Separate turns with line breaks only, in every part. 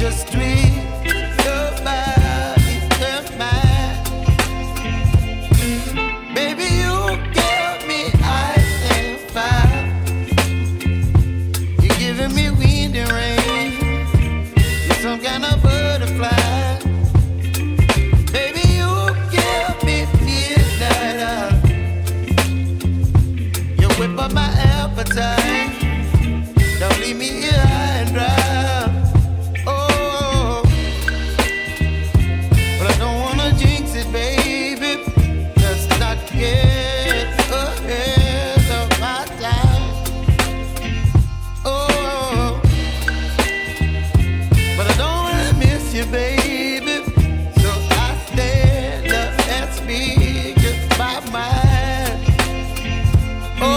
just treat your body and mind. Baby, you give me ice and fire. You're giving me wind and rain. You're some kind of butterfly. Baby, you give me midnight. You whip up my appetite. Don't leave me here high and dry. Oh, but I don't wanna jinx it, baby. Let's not get ahead of my time. Oh, but I don't wanna miss you, baby. So I stand up and speak just my mind. Oh.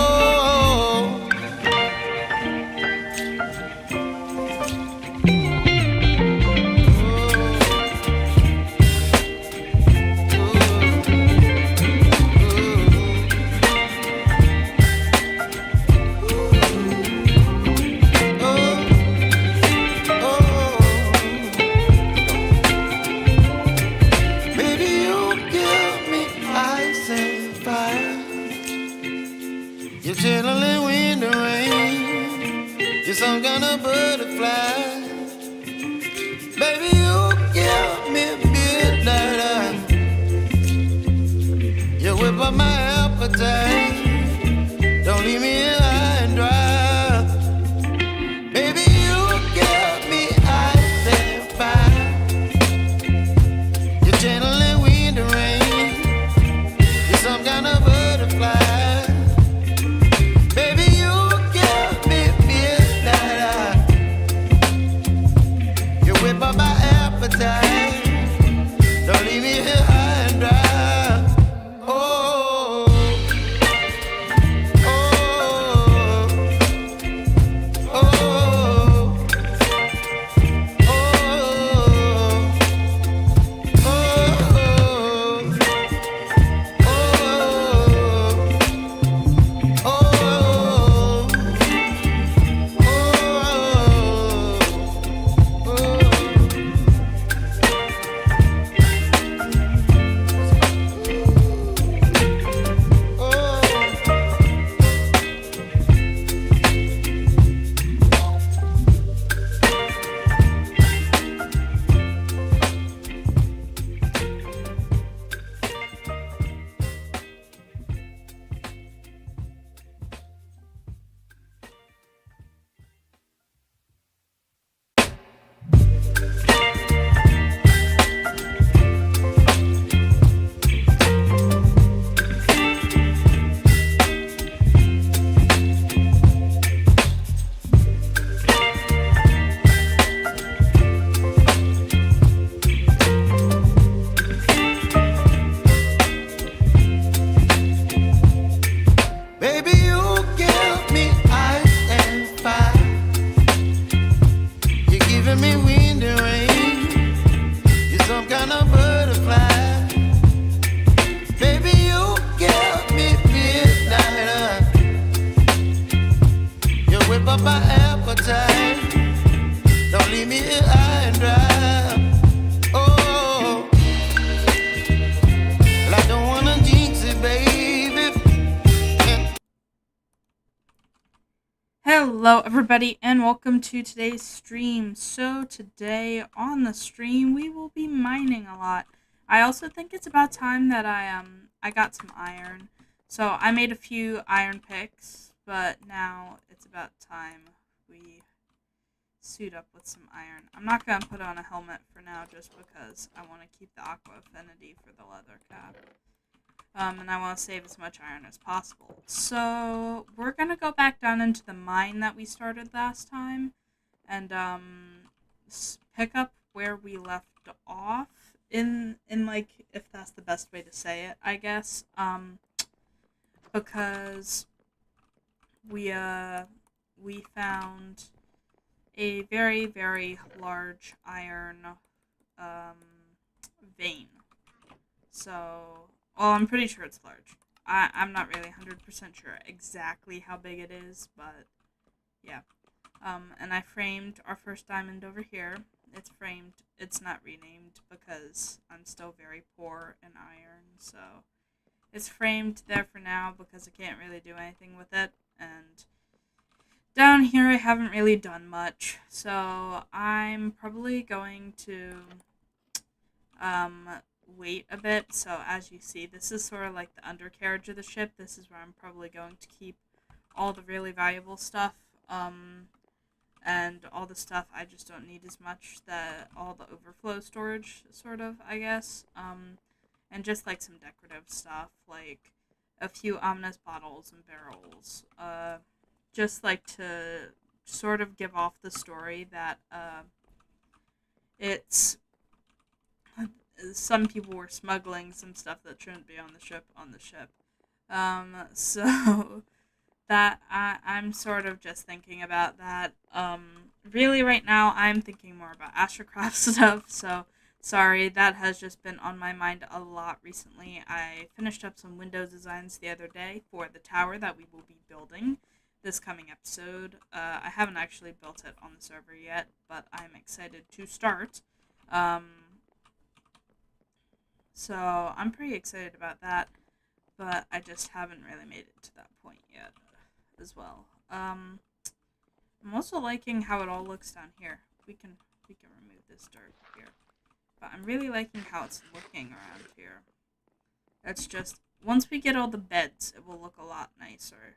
You're channeling wind and rain. You're some kind of butterfly. Baby, you give me midnight. You whip up my appetite. Don't leave me here high and dry. Baby, you give me ice and fire. You're channeling wind and rain. You're some kind of butterfly. My appetite. Don't leave me here high and dry. Oh, oh, oh, oh,
Hello everybody and welcome to today's stream. So today on the stream we will be mining a lot. I also think it's about time that I got some iron. So I made a few iron picks, but now it's about time we suit up with some iron. I'm not going to put on a helmet for now just because I want to keep the aqua affinity for the leather cap. And I want to save as much iron as possible. So we're going to go back down into the mine that we started last time and pick up where we left off in like, if that's the best way to say it, I guess. Because we found a very, very large iron vein. So, well, I'm pretty sure it's large. I'm not really 100% sure exactly how big it is, but yeah. And I framed our first diamond over here. It's framed. It's not renamed because I'm still very poor in iron, so it's framed there for now because I can't really do anything with it. And down here I haven't really done much, so I'm probably going to um, wait a bit. So as you see, this is sort of like the undercarriage of the ship. This is where I'm probably going to keep all the really valuable stuff. And all the stuff I just don't need as much, all the overflow storage, sort of, I guess. And just like some decorative stuff, like a few ominous bottles and barrels. Just like to sort of give off the story that it's some people were smuggling some stuff that shouldn't be on the ship. So that I'm sort of just thinking about that. Really right now I'm thinking more about Astrocraft stuff, so sorry, that has just been on my mind a lot recently. I finished up some window designs the other day for the tower that we will be building this coming episode. I haven't actually built it on the server yet, but I'm excited to start. So I'm pretty excited about that, but I just haven't really made it to that point yet as well. I'm also liking how it all looks down here. We can remove this dirt here, but I'm really liking how it's looking around here. It's just once we get all the beds, it will look a lot nicer.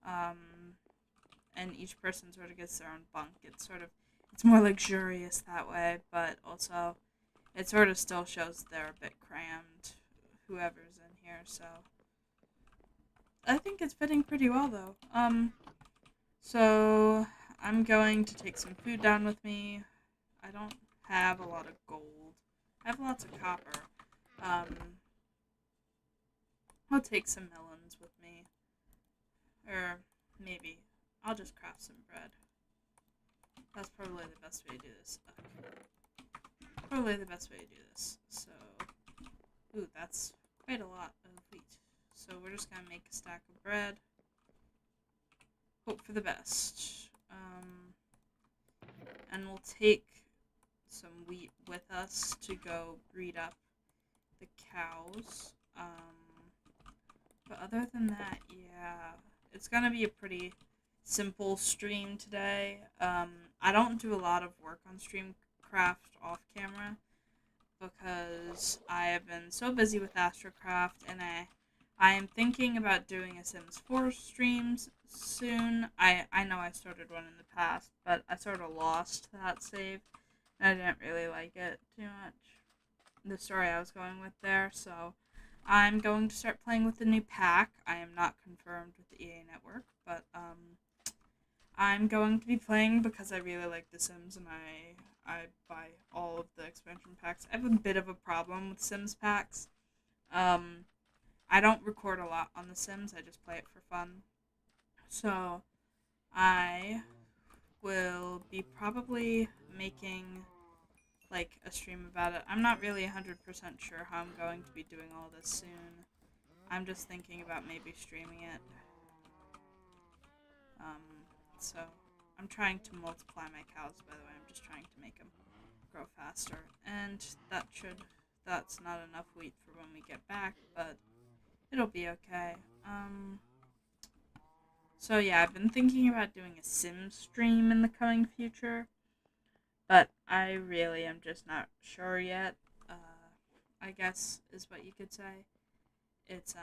And each person sort of gets their own bunk. It's more luxurious that way, but also it sort of still shows they're a bit crammed, whoever's in here. So I think it's fitting pretty well, though. So I'm going to take some food down with me. I don't have a lot of gold. I have lots of copper. I'll take some melons with me. Or maybe I'll just craft some bread. That's probably the best way to do this. So, ooh, that's quite a lot of wheat. So we're just gonna make a stack of bread. Hope for the best. And we'll take some wheat with us to go breed up the cows. But other than that, yeah, it's gonna be a pretty simple stream today. I don't do a lot of work on Streamcraft off camera because I have been so busy with Astrocraft, and I am thinking about doing a Sims 4 streams soon. I know I started one in the past, but I sort of lost that save, and I didn't really like it too much, the story I was going with there, so I'm going to start playing with the new pack. I am not confirmed with the EA network, but I'm going to be playing because I really like The Sims, and I buy all of the expansion packs. I have a bit of a problem with Sims packs. I don't record a lot on The Sims, I just play it for fun. So I will be probably making like a stream about it. I'm not really 100% sure how I'm going to be doing all this soon. I'm just thinking about maybe streaming it. So I'm trying to multiply my cows, by the way. I'm just trying to make them grow faster. And that's not enough wheat for when we get back, but it'll be okay. So yeah, I've been thinking about doing a Sims stream in the coming future, but I really am just not sure yet. I guess is what you could say. It's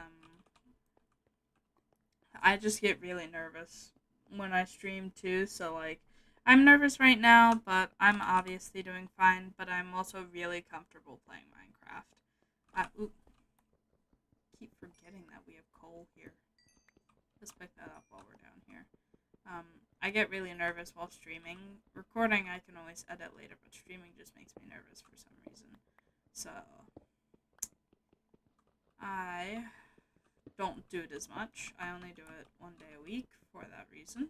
I just get really nervous when I stream too, so like I'm nervous right now, but I'm obviously doing fine, but I'm also really comfortable playing Minecraft. Keep forgetting that we have coal here. Let's pick that up while we're down here. I get really nervous while streaming. Recording I can always edit later, but streaming just makes me nervous for some reason. So I don't do it as much. I only do it one day a week for that reason.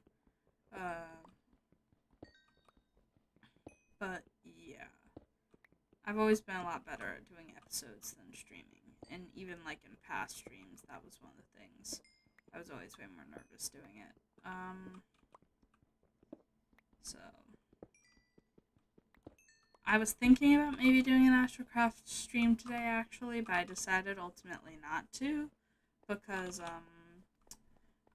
But yeah, I've always been a lot better at doing episodes than streaming, and even like in past streams, that was one of the things. I was always way more nervous doing it. So I was thinking about maybe doing an Astrocraft stream today, actually, but I decided ultimately not to because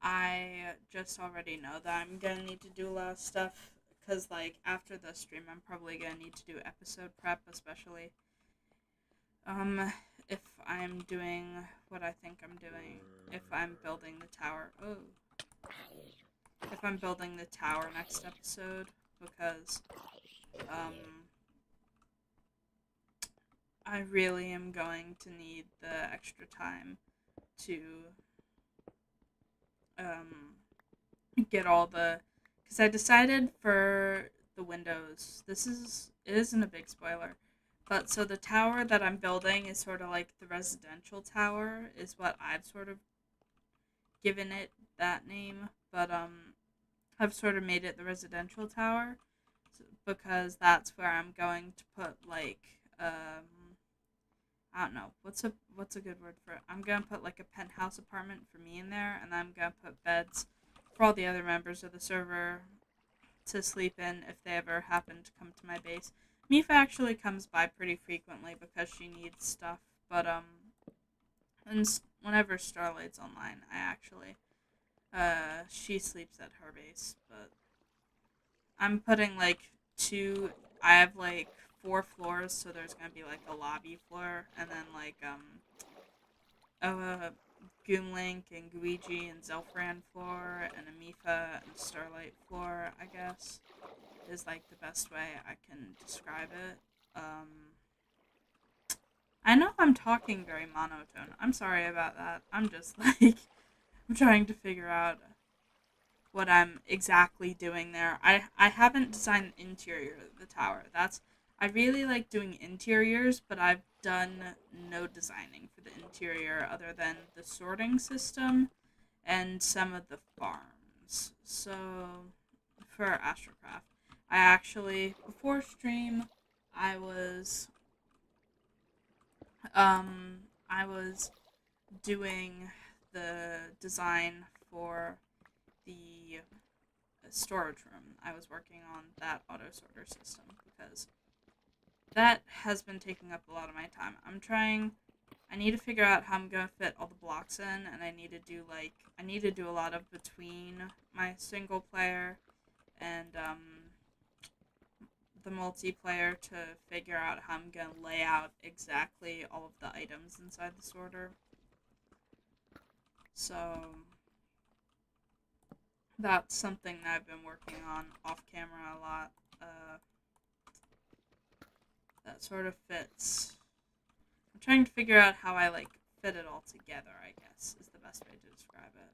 I just already know that I'm gonna need to do a lot of stuff. Because like after the stream, I'm probably gonna need to do episode prep, especially if I'm doing what I think I'm doing. If I'm building the tower. Oh. If I'm building the tower next episode, because I really am going to need the extra time to get all the, because I decided for the windows, it isn't a big spoiler, but so the tower that I'm building is sort of like the residential tower is what I've sort of given it that name, but I've sort of made it the residential tower because that's where I'm going to put like I don't know what's a good word for it. I'm gonna put like a penthouse apartment for me in there, and I'm gonna put beds for all the other members of the server to sleep in if they ever happen to come to my base. Mifa actually comes by pretty frequently because she needs stuff, but and whenever Starlight's online, I actually she sleeps at her base, but I'm putting like I have like 4 floors, so there's gonna be like a lobby floor, and then like a Goomlink and Guiji and Zelfran floor, and a Mifa and Starlight floor, I guess, is like the best way I can describe it. I know I'm talking very monotone. I'm sorry about that. I'm just like, I'm trying to figure out what I'm exactly doing there. I haven't designed the interior of the tower. I really like doing interiors, but I've done no designing for the interior other than the sorting system and some of the farms. So for Astrocraft, I actually before stream I was I was doing the design for the storage room. I was working on that auto sorter system because that has been taking up a lot of my time. I need to figure out how I'm going to fit all the blocks in, and I need to do a lot of between my single player and the multiplayer to figure out how I'm going to lay out exactly all of the items inside the sorter. So that's something that I've been working on off camera a lot. That sort of fits. I'm trying to figure out how I like fit it all together, I guess, is the best way to describe it.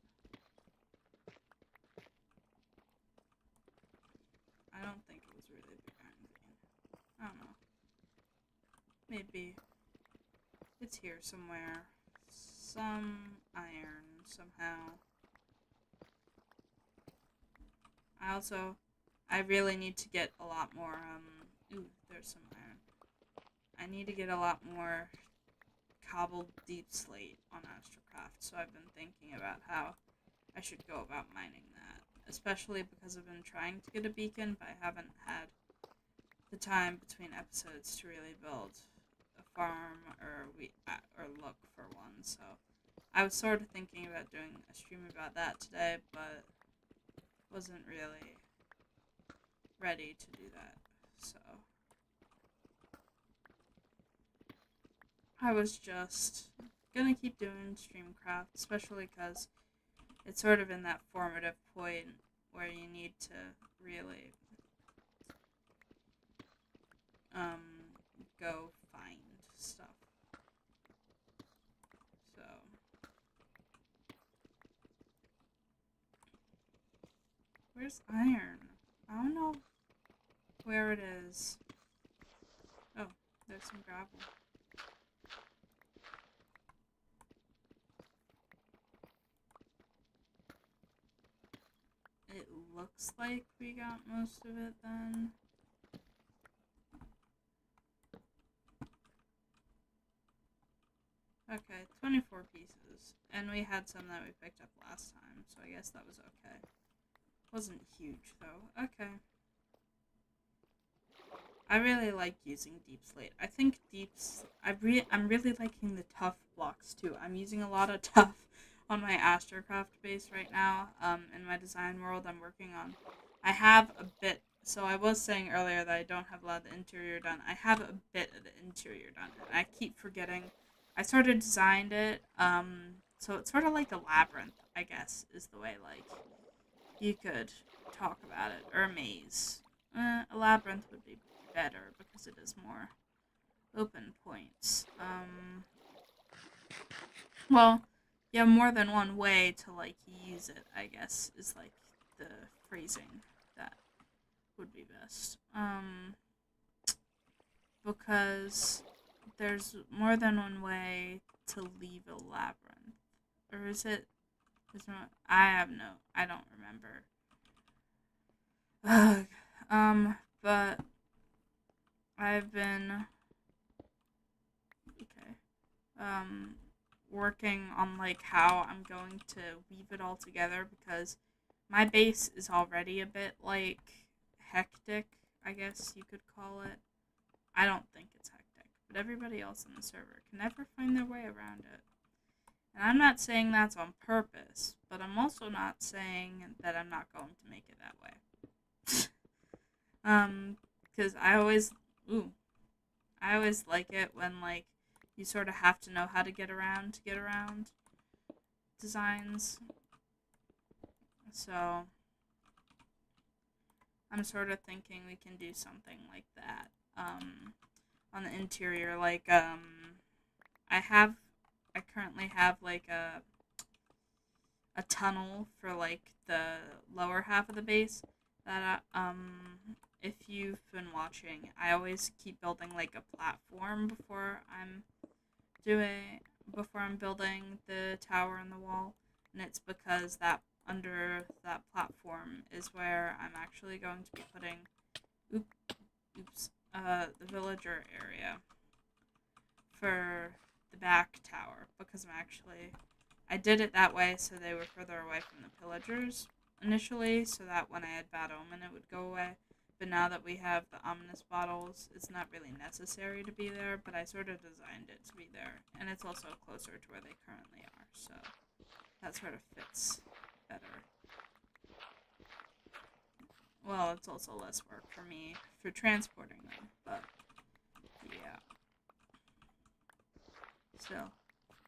I don't think it was really a big iron vein. I don't know. Maybe it's here somewhere. Some iron somehow. I really need to get a lot more, ooh, there's some iron. I need to get a lot more cobbled deep slate on Astrocraft, so I've been thinking about how I should go about mining that. Especially because I've been trying to get a beacon, but I haven't had the time between episodes to really build a farm or look for one, so I was sort of thinking about doing a stream about that today, but wasn't really ready to do that, so I was just gonna keep doing Streamcraft, especially because it's sort of in that formative point where you need to really go find stuff. So where's iron? I don't know where it is. Oh, there's some gravel. It looks like we got most of it then. Okay, 24 pieces. And we had some that we picked up last time, so I guess that was okay. Wasn't huge, though. Okay. I really like using deep slate. I think I'm really liking the tough blocks too. I'm using a lot of tough on my Astrocraft base right now. In my design world, I'm working on. I have a bit. So I was saying earlier that I don't have a lot of the interior done. I have a bit of the interior done, and I keep forgetting. I sort of designed it. So it's sort of like a labyrinth, I guess, is the way like you could talk about it, or a maze. A labyrinth would be better because it is more open points. Well, you have more than one way to like use it, I guess, is like the phrasing that would be best. Because there's more than one way to leave a labyrinth. Or is it? Is not, I don't remember. Ugh. But I've been okay. Working on like how I'm going to weave it all together because my base is already a bit like hectic, I guess you could call it. I don't think it's hectic, but everybody else on the server can never find their way around it. And I'm not saying that's on purpose, but I'm also not saying that I'm not going to make it that way. Because I always like it when like you sort of have to know how to get around designs. So I'm sort of thinking we can do something like that. On the interior, like I currently have like a tunnel for like the lower half of the base that if you've been watching, I always keep building like a platform before I'm building the tower and the wall, and it's because that under that platform is where I'm actually going to be putting the villager area for the back tower, because I did it that way so they were further away from the pillagers initially, so that when I had bad omen it would go away. But now that we have the ominous bottles, it's not really necessary to be there, but I sort of designed it to be there, and it's also closer to where they currently are, so that sort of fits better. Well, it's also less work for me for transporting them, but yeah. So,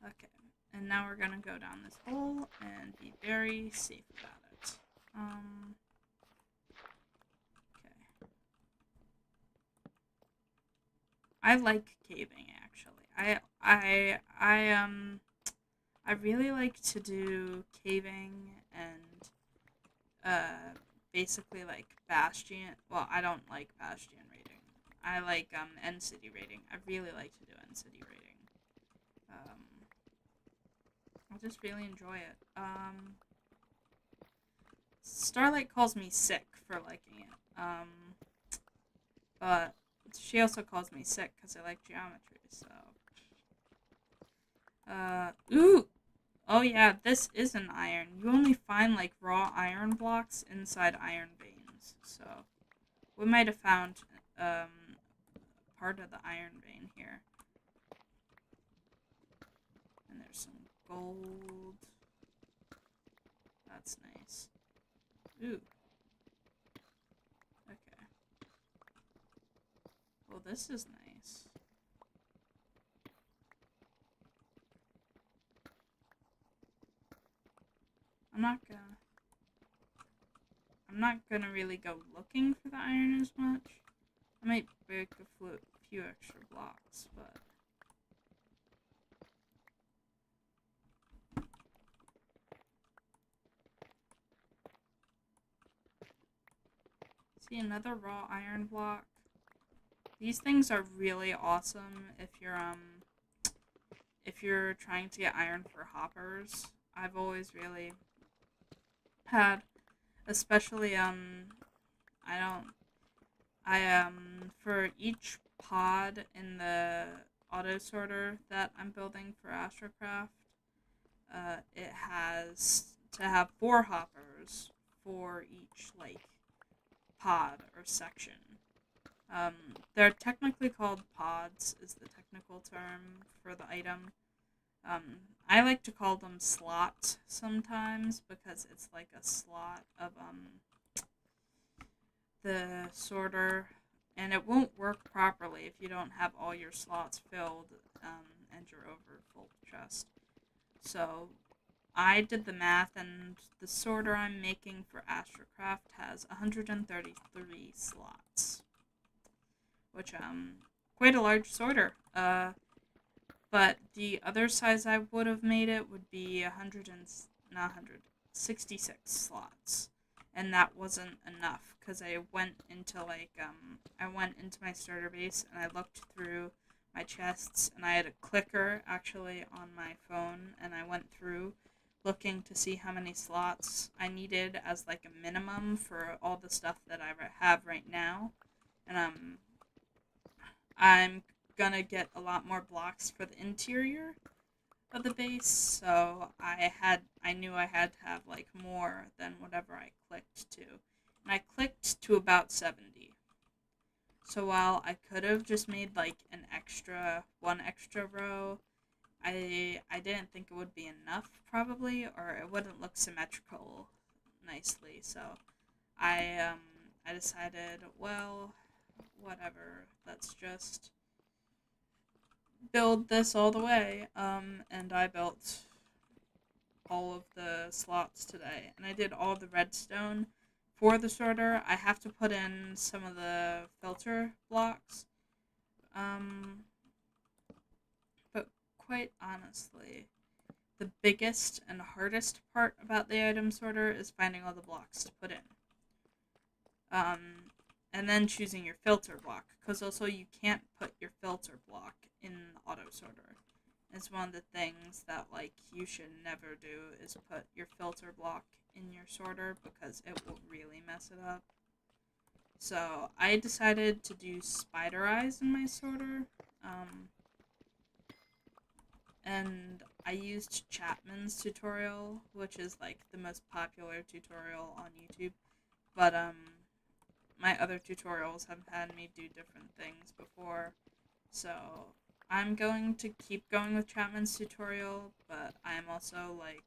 okay. And now we're gonna go down this hole and be very safe about it. Okay. I like caving, actually. I really like to do caving and basically like Bastion. Well, I don't like Bastion raiding. I like End City raiding. I really like to do End City raiding. I just really enjoy it. Starlight calls me sick for liking it. But she also calls me sick because I like geometry. So, ooh. Oh yeah, this is an iron. You only find like raw iron blocks inside iron veins. So we might have found part of the iron vein here. And there's some gold. That's nice. Ooh. Okay. Well, this is nice. I'm not gonna really go looking for the iron as much. I might break a few extra blocks, but see another raw iron block. These things are really awesome if you're trying to get iron for hoppers. I've always really had, especially for each pod in the auto sorter that I'm building for Astrocraft, it has to have 4 hoppers for each like pod or section. they're technically called pods, is the technical term for the item. I like to call them slots sometimes because it's like a slot of the sorter, and it won't work properly if you don't have all your slots filled and your over full chest. So I did the math, and the sorter I'm making for Astrocraft has 133 slots, which quite a large sorter. But the other size I would have made it would be 66 slots, and that wasn't enough because I went into my starter base and I looked through my chests, and I had a clicker actually on my phone, and I went through looking to see how many slots I needed as like a minimum for all the stuff that I have right now, and I'm gonna get a lot more blocks for the interior of the base, so I knew I had to have like more than whatever I clicked to. And I clicked to about 70. So while I could have just made like one extra row, I didn't think it would be enough probably, or it wouldn't look symmetrical nicely. So I decided, well, whatever, let's just build this all the way. And I built all of the slots today, and I did all the redstone for the sorter. I have to put in some of the filter blocks. But quite honestly, the biggest and hardest part about the item sorter is finding all the blocks to put in. And then choosing your filter block, because also you can't put your filter block in the auto sorter. It's one of the things that like you should never do is put your filter block in your sorter because it will really mess it up. So I decided to do spider eyes in my sorter. And I used Chapman's tutorial, which is like the most popular tutorial on YouTube. But my other tutorials have had me do different things before, so I'm going to keep going with Chapman's tutorial, but I'm also like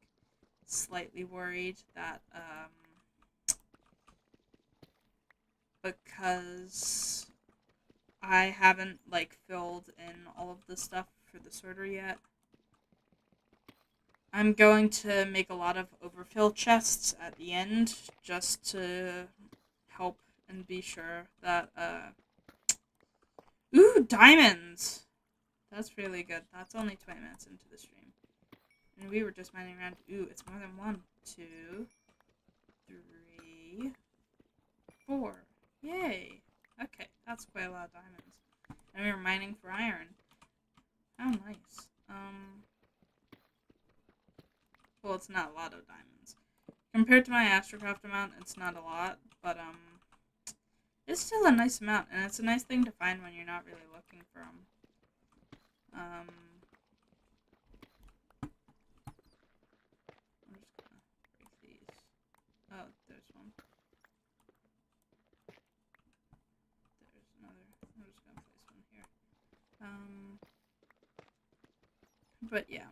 slightly worried that because I haven't like filled in all of the stuff for the sorter yet, I'm going to make a lot of overfill chests at the end just to help and be sure that ooh, diamonds! That's really good. That's only 20 minutes into the stream. And we were just mining around. Ooh, it's more than 1, 2, 3, 4. Yay! Okay, that's quite a lot of diamonds. And we were mining for iron. How nice. Well, it's not a lot of diamonds. Compared to my Astrocraft amount, it's not a lot, but it's still a nice amount, and it's a nice thing to find when you're not really looking for them. I'm just gonna break these. Oh, there's one. There's another. I'm just gonna place one here. But yeah.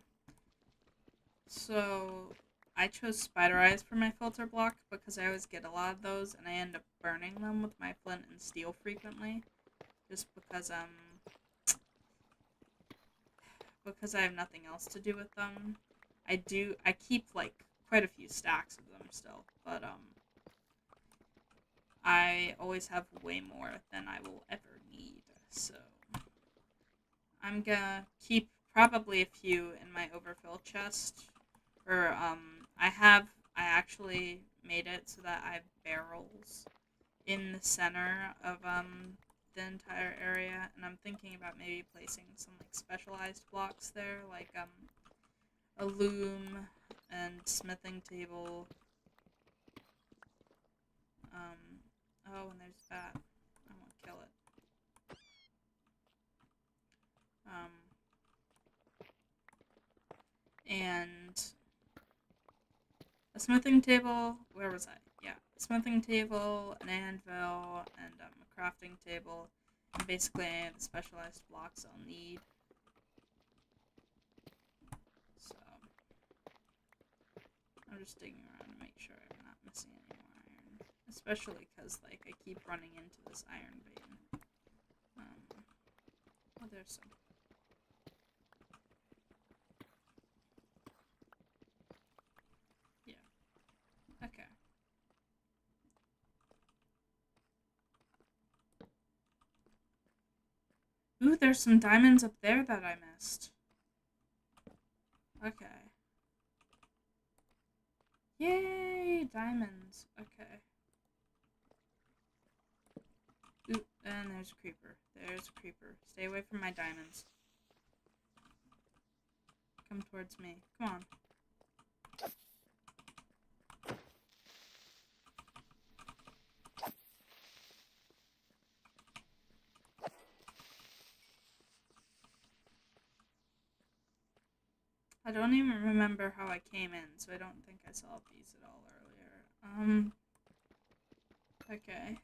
So I chose spider eyes for my filter block because I always get a lot of those, and I end up burning them with my flint and steel frequently, just because I have nothing else to do with them. I keep like quite a few stacks of them still, but I always have way more than I will ever need, so I'm gonna keep probably a few in my overfill chest. Or I actually made it so that I have barrels in the center of the entire area, and I'm thinking about maybe placing some like specialized blocks there, like a loom and smithing table. Oh, and there's that. I won't kill it. And a smithing table. Where was I? Yeah, a smithing table, an anvil, and a crafting table. And basically the specialized blocks I'll need. So I'm just digging around to make sure I'm not missing any more iron. Especially because, like, I keep running into this iron vein. Oh, there's some. Yeah. Okay. Ooh, there's some diamonds up there that I missed. Okay. Yay! Diamonds. Okay. Ooh, and there's a creeper. There's a creeper. Stay away from my diamonds. Come towards me. Come on. I don't even remember how I came in, so I don't think I saw these at all earlier. Okay.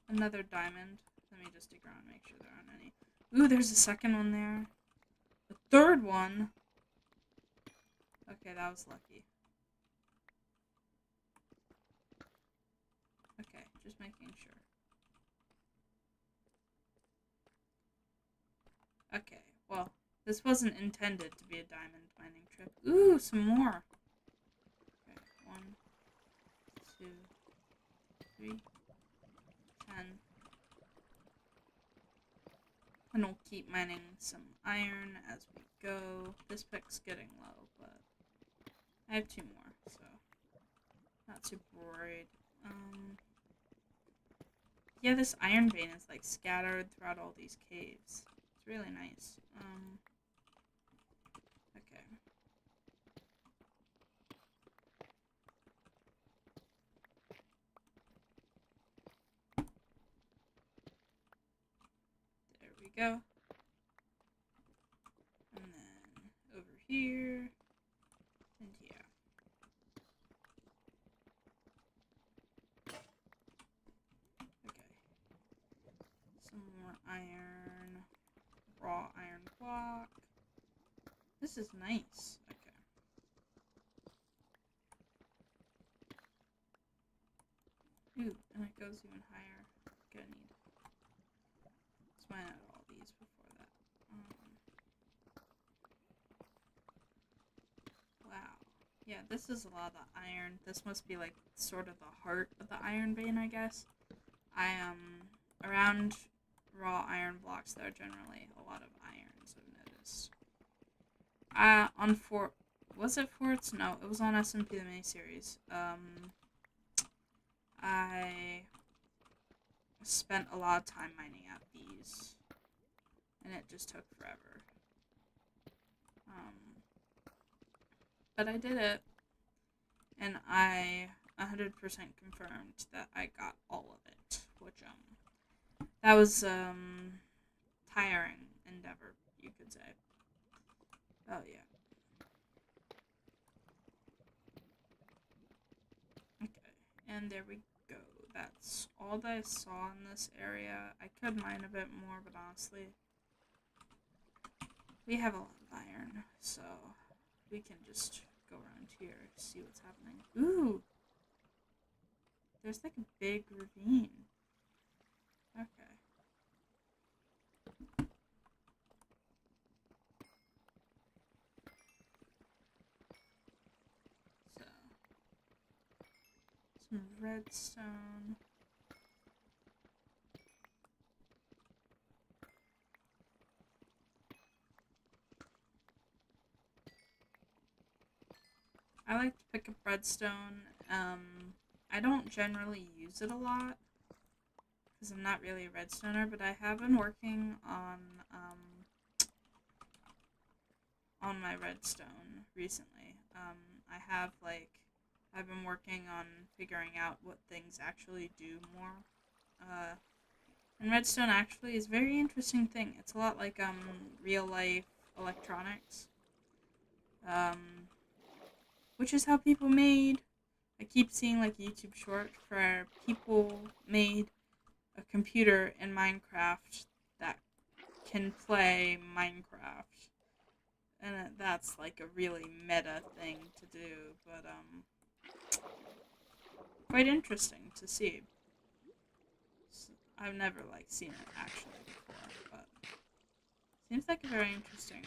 Another diamond. Let me just dig around and make sure there aren't any. Ooh, there's a second one there. A third one. Okay, that was lucky. Okay, just making sure. Okay, well, this wasn't intended to be a diamond mining trip. Ooh, some more. Okay, 1, 2, 3, 10. And we'll keep mining some iron as we go. This pick's getting low, but I have 2 more, so not super worried. Yeah, this iron vein is like scattered throughout all these caves. It's really nice. Okay. There we go. And then over here. And yeah. Okay. Some more iron. Raw iron block. This is nice. Okay. Ooh, and it goes even higher. Gonna need. Let's mine out all these before that. Wow. Yeah, this is a lot of the iron. This must be like sort of the heart of the iron vein, I guess. Around raw iron blocks, there are generally a lot of irons, I've noticed. Was it Forts? No, it was on SMP the miniseries. I spent a lot of time mining out these, and it just took forever. But I did it, and I 100% confirmed that I got all of it, which, that was, tiring endeavor, you could say. Oh, yeah. Okay, and there we go. That's all that I saw in this area. I could mine a bit more, but honestly, we have a lot of iron, so we can just go around here, see what's happening. Ooh! There's like a big ravine. Okay. So, some redstone. I like to pick up redstone. I don't generally use it a lot because I'm not really a redstoner, but I have been working on my redstone recently. I've been working on figuring out what things actually do more. And redstone actually is a very interesting thing. It's a lot like real life electronics. Which is how people made. I keep seeing like YouTube short for people made a computer in Minecraft that can play Minecraft. And that's like a really meta thing to do, but quite interesting to see. I've never like seen it actually before, but seems like a very interesting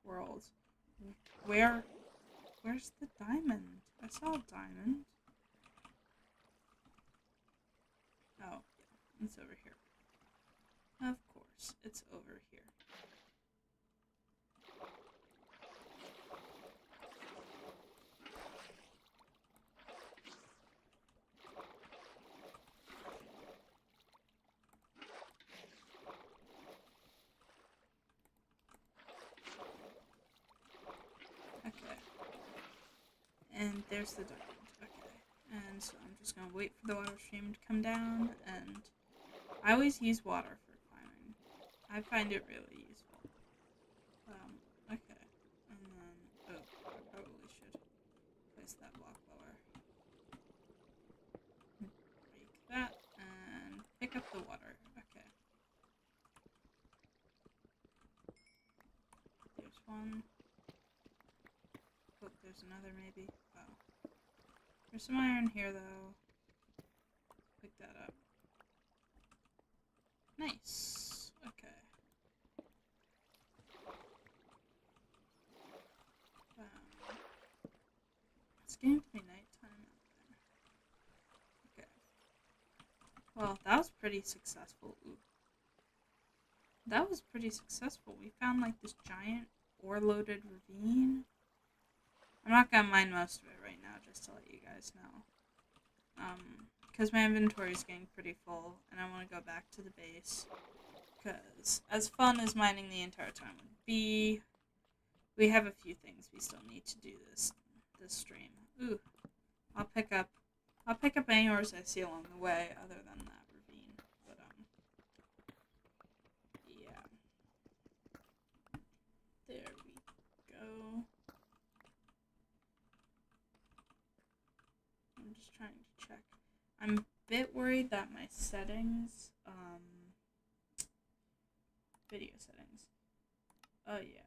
world. Where's the diamond? I saw a diamond. Oh, yeah, it's over here. Of course, it's over here. Okay. And there's the diamond. Okay. And so I'm just gonna wait for the water stream to come down, and I always use water for climbing. I find it really useful. Okay. And then, oh, I probably should place that block lower. Break that, and pick up the water. Okay. There's one. Oh, there's another maybe. Oh. There's some iron here, though. Pick that up. Nice. Okay. It's getting to be nighttime out there. Okay. Well, that was pretty successful. Ooh. That was pretty successful. We found like this giant ore-loaded ravine. I'm not gonna mine most of it right now, just to let you guys know. Because my inventory is getting pretty full, and I want to go back to the base. Because as fun as mining the entire time would be, we have a few things we still need to do this stream. Ooh, I'll pick up any ores I see along the way, other than that ravine. But yeah. There we go. I'm just trying to check. I'm a bit worried that my settings, video settings. Oh yeah.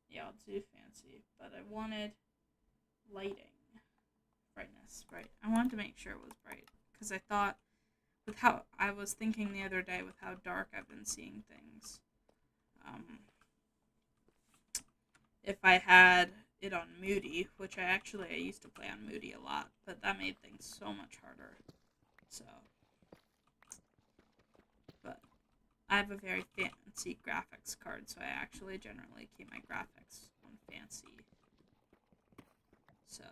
Yeah, I'll do fancy, but I wanted lighting. Brightness, right. I wanted to make sure it was bright, because I thought, with how, I was thinking the other day with how dark I've been seeing things, if I had it on Moody, which I used to play on Moody a lot, but that made things so much harder, so, but I have a very fancy graphics card, so I actually generally keep my graphics on fancy, so,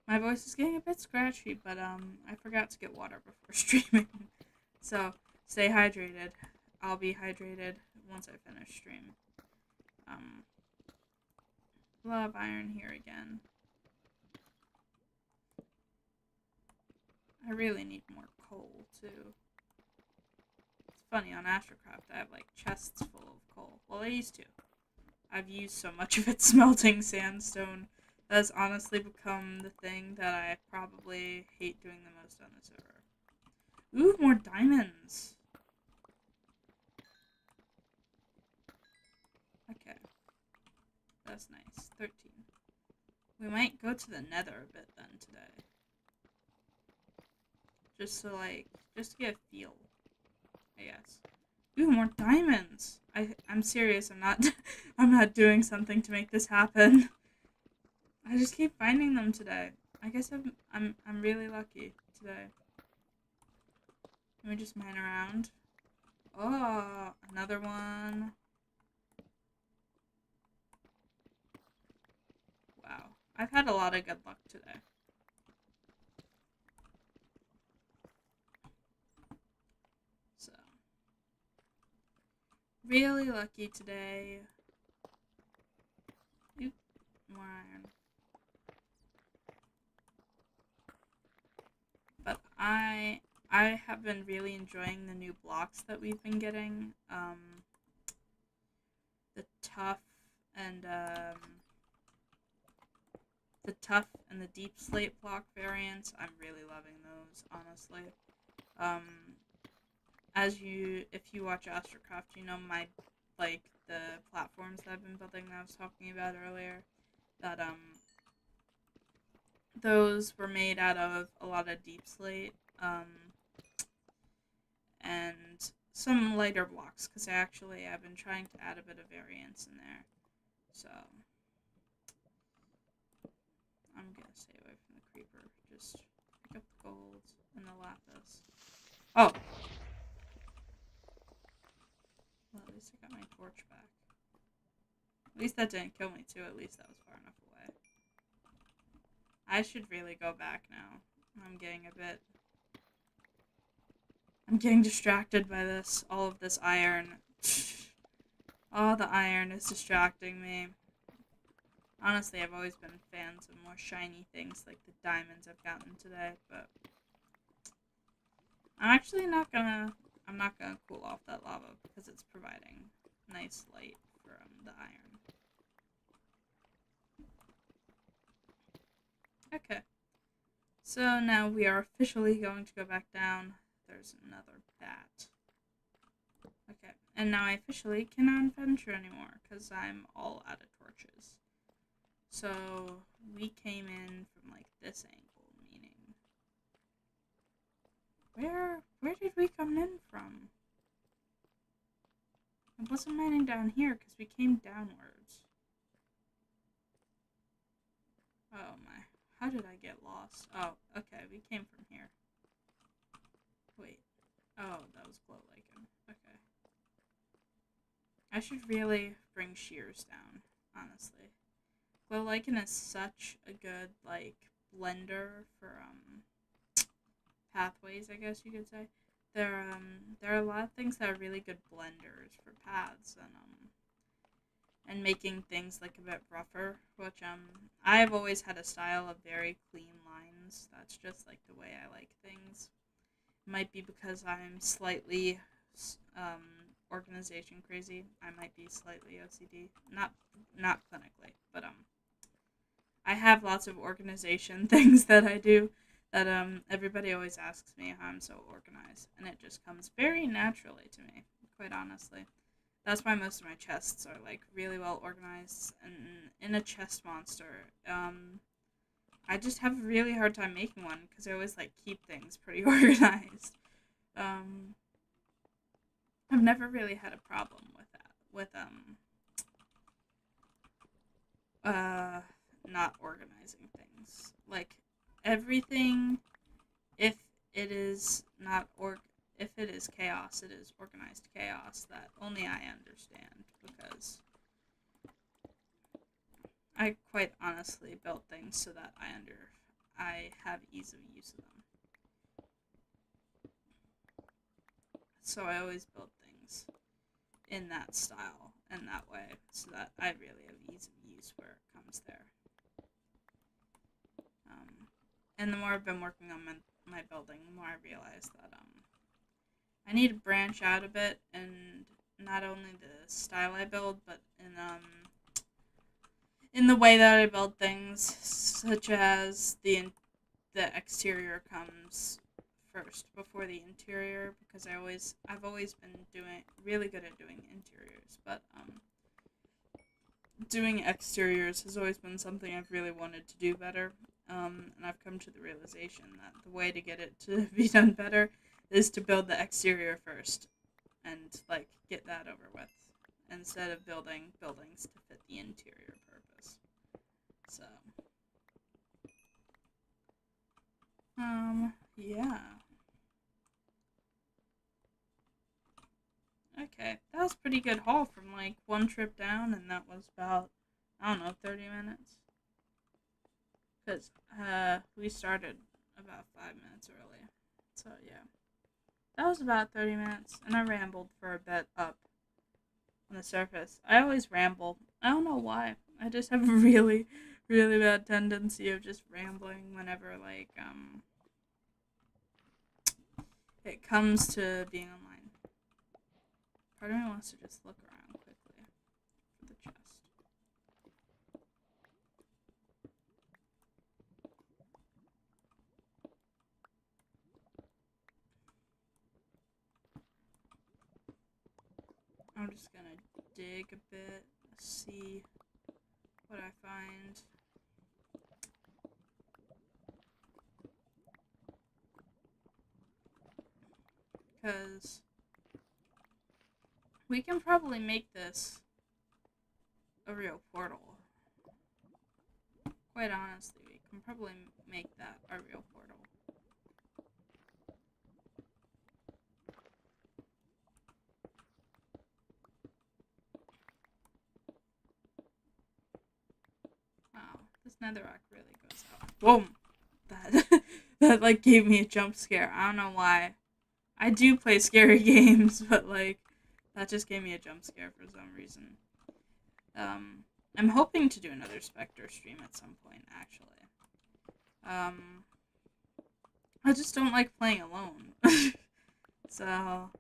my voice is getting a bit scratchy, but, I forgot to get water before streaming, so, stay hydrated. I'll be hydrated once I finish stream. A lot of iron here again. I really need more coal, too. It's funny, on Streamcraft I have, like, chests full of coal. Well, I used to. I've used so much of it smelting sandstone. That's honestly become the thing that I probably hate doing the most on the server. Ooh, more diamonds! Okay. That's nice. 13. We might go to the nether a bit then today. Just to get a feel, I guess. Ooh, more diamonds! I'm serious, I'm not doing something to make this happen. I just keep finding them today. I guess I'm really lucky today. Let me just mine around. Oh, another one. Wow. I've had a lot of good luck today. So. Really lucky today. Oop, more iron. But I have been really enjoying the new blocks that we've been getting. The tough and the the tough and the deep slate block variants, I'm really loving those, honestly. If you watch Astrocraft, you know the platforms that I've been building that I was talking about earlier, that, those were made out of a lot of deep slate, and some lighter blocks, because I've been trying to add a bit of variance in there, so I'm gonna stay away from the creeper. Just pick up the gold and the lapis. Oh! Well, at least I got my torch back. At least that didn't kill me too, at least that was far enough away. I should really go back now. I'm getting distracted by this. All of this iron. All the iron is distracting me. Honestly, I've always been fans of more shiny things like the diamonds I've gotten today, but I'm not gonna cool off that lava because it's providing nice light from the iron. Okay. So now we are officially going to go back down. There's another bat. Okay, and now I officially cannot venture anymore because I'm all out of torches. So we came in from like this angle, meaning where did we come in from? I wasn't mining down here because we came downwards. Oh my, how did I get lost? Oh, okay, we came from here. Wait, oh, that was glow lichen. Okay. I should really bring shears down, honestly. Glow lichen is such a good, like, blender for, pathways, I guess you could say. There are a lot of things that are really good blenders for paths and making things like a bit rougher, which I've always had a style of very clean lines. That's just like the way I like things. It might be because I'm slightly organization crazy. I might be slightly OCD, not clinically, but I have lots of organization things that I do that everybody always asks me how I'm so organized, and it just comes very naturally to me, quite honestly. That's why most of my chests are like really well organized, and in a chest monster, I just have a really hard time making one because I always like keep things pretty organized. I've never really had a problem with that, with not organizing things. Like everything, if it is not if it is chaos, it is organized chaos that only I understand, because I quite honestly built things so that I have ease of use of them. So I always build things in that style and that way, so that I really have ease of use where it comes there. And the more I've been working on my building, the more I realize that I need to branch out a bit, and not only the style I build, but in the way that I build things, such as the exterior comes first before the interior, because I've always been really good at doing interiors, but doing exteriors has always been something I've really wanted to do better. And I've come to the realization that the way to get it to be done better is to build the exterior first and, like, get that over with, instead of building buildings to fit the interior purpose. So, yeah. Okay, that was a pretty good haul from, like, one trip down, and that was about, I don't know, 30 minutes. Because we started about 5 minutes early. So, yeah. That was about 30 minutes, and I rambled for a bit up on the surface. I always ramble. I don't know why. I just have a really, really bad tendency of just rambling whenever, like, it comes to being online. Part of me wants to just look around quickly for the chest. I'm just gonna dig a bit, see what I find. Because we can probably make this a real portal. Quite honestly, we can probably make that a real portal. Wow, this netherrack really goes out. Boom! That, that, like, gave me a jump scare. I don't know why. I do play scary games, but, like, that just gave me a jump scare for some reason. I'm hoping to do another Spectre stream at some point, actually. I just don't like playing alone. So,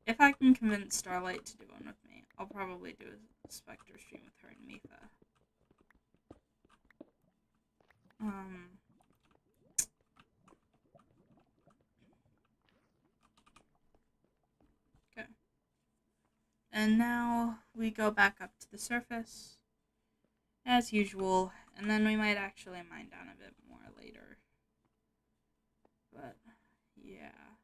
if I can convince Starlight to do one with me, I'll probably do a Spectre stream with her and Mifa. Okay. And now we go back up to the surface, as usual, and then we might actually mine down a bit more later. But, yeah.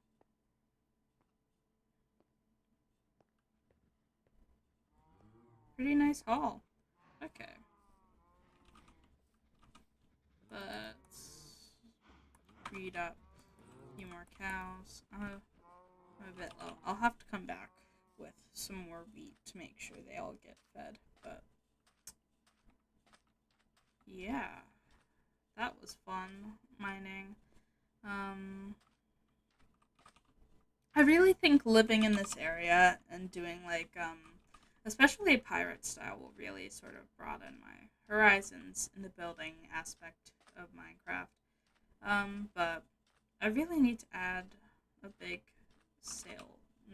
Pretty nice haul. Okay. Let's breed up a few more cows. I'm a bit low. I'll have to come back with some more wheat to make sure they all get fed. But yeah, that was fun mining. I really think living in this area and doing like especially pirate style will really sort of broaden my horizons in the building aspect of Minecraft. But I really need to add a big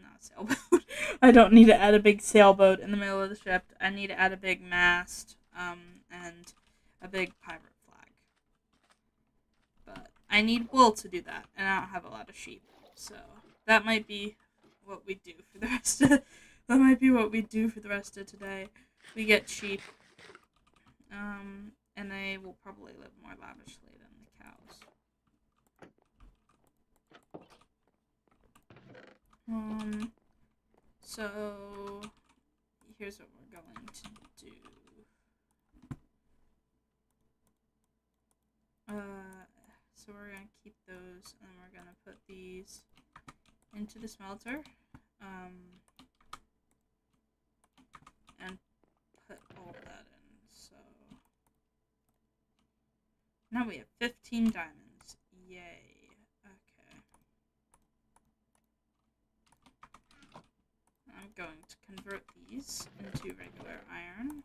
not sailboat. I don't need to add a big sailboat in the middle of the ship. I need to add a big mast, and a big pirate flag. But I need wool to do that, and I don't have a lot of sheep, so that might be what we do for the rest of that might be what we do for the rest of today. We get sheep, and they will probably live more lavishly than the cows. So here's what we're going to do. So we're gonna keep those, and we're gonna put these into the smelter, and put all that in. So now we have 15 diamonds. Yay. Okay. I'm going to convert these into regular iron.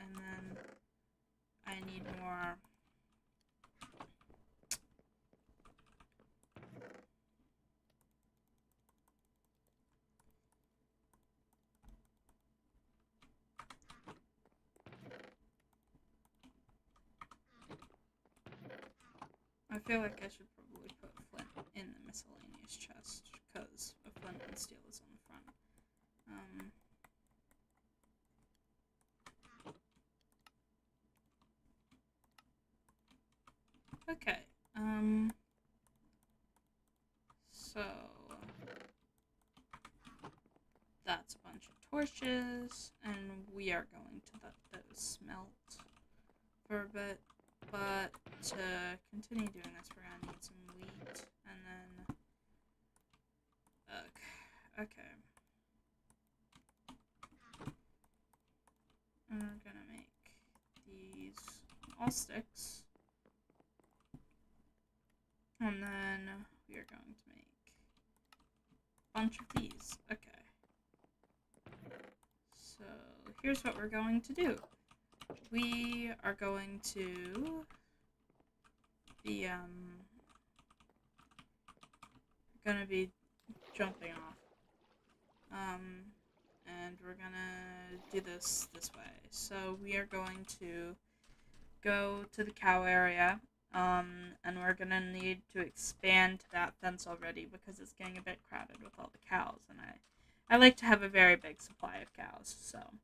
And then I need more I feel like I should probably put flint in the miscellaneous chest, because a flint and steel is on the front. Okay, so that's a bunch of torches, and we are going to let those smelt for a bit. But to continue doing this, we're gonna need some wheat, and then okay. And we're gonna make these all sticks, and then we are going to make a bunch of these. Okay. So here's what we're going to do. We are going to be jumping off, and we're gonna do this way. So we are going to go to the cow area, And we're gonna need to expand that fence already because it's getting a bit crowded with all the cows, and I like to have a very big supply of cows, so